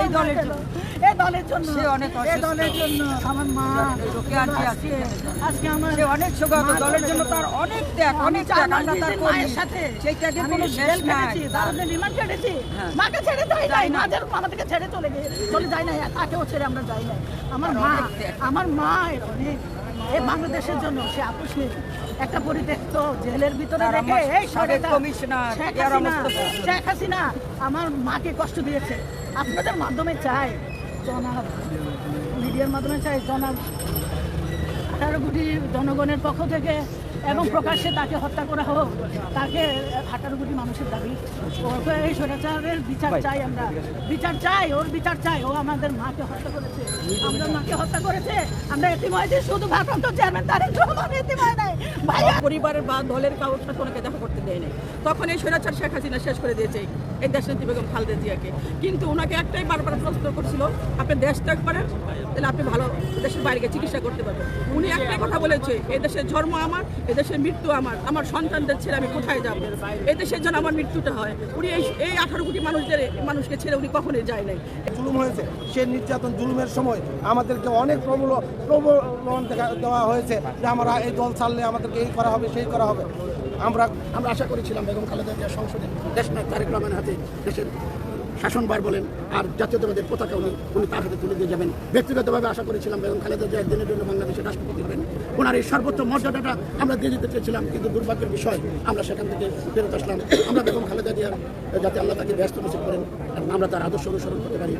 এই দলের জন্য, এই দলের জন্য, সে অনেক এই দলের জন্য আমার মা লোকে আর কি আছে আজকে আমার সে অনেক শোকাহত দলের জন্য তার অনেক ত্যাগ অনেক ত্যাগ আমরা তার করি মায়ের সাথে সেই ত্যাগের কোনো শেষ জেল নাই খেটেছি, দারুণের রিমান্ড খেটেছি, হ্যাঁ। মাকে ছেড়ে যাই নাই, আমাদেরকে ছেড়ে চলে যায় না, তাকেও ছেড়ে আমরা যাই নাই। আমার মা এর অনেক এই বাংলাদেশের জন্য সে আপোষ নেই। একটা পরিত্যক্ত জেলের ভিতরে রেখে এই সাবেক সরকার কমিশনার শেখ হাসিনা আমার মাকে কষ্ট দিয়েছে। আপনাদের মাধ্যমে চাই, জনাব মিডিয়ার মাধ্যমে চাই, জনাব 18 কোটি জনগণের পক্ষ থেকে এবং প্রকাশ্যে তাকে হত্যা করা হোক। তাকে 18 কোটি মানুষের দাবি, ওকে এই স্বৈরাচারের বিচার চাই, আমরা বিচার চাই, ওর বিচার চাই। ও আমাদের মাকে হত্যা করেছে, আমাদের মাকে হত্যা করেছে। আমরা এতিম হয়েছি, শুধু ভারপ্রাপ্ত চেয়ারম্যান তারেক রহমান এতিম হয় নাই। পরিবারের বা দলের কারোর সাথে ওনাকে দেখা করতে দেয় নাই। তখন এই স্বৈরাচার শেখ হাসিনা শেষ করে দিয়েছে এই দেশনেত্রী বেগম খালেদা জিয়াকে। কিন্তু ওনাকে একটাই বারবার প্রশ্ন করছিল, আপনি দেশ ত্যাগ করেন তাহলে আপনি ভালো দেশের বাইরে গিয়ে চিকিৎসা করতে পারবেন। উনি একটাই কথা বলেছে, এই দেশের জন্ম আমার, এই দেশের মৃত্যু আমার সন্তানদের ছেড়ে আমি কোথায় যাব, এই দেশের জন্য আমার মৃত্যুটা হয়। উনি এই 18 কোটি মানুষকে ছেড়ে উনি কখনোই যায় নাই। জুলুম হয়েছে, সে নির্যাতন জুলুমের সময় আমাদেরকে অনেক প্রলোভন দেওয়া হয়েছে যে আমরা এই দল ছাড়লে আমাদেরকে এই করা হবে সেই করা হবে। আমরা আশা করেছিলাম বেগম খালেদা জিয়া সংসদে দেশনায়ক তারেক রহমানের হাতে দেশের শাসনভার বলেন আর জাতীয়তাবাদের পতাকা উনি তার হাতে তুলে দিয়ে যাবেন। ব্যক্তিগতভাবে আশা করেছিলাম বেগম খালেদা জিয়া দিনের জন্য বাংলাদেশের রাষ্ট্রপতি হবেন, ওনার এই সর্বোচ্চ মর্যাদাটা আমরা দিয়ে দিতে চেয়েছিলাম। কিন্তু দুর্ভাগ্যের বিষয় আমরা সেখান থেকে ফেরত আসলাম। আমরা বেগম খালেদা জিয়ার যাতে আল্লাহ তাকে ব্যস্ত নসিব করেন, আমরা তার আদর্শ অনুসরণ করতে পারি।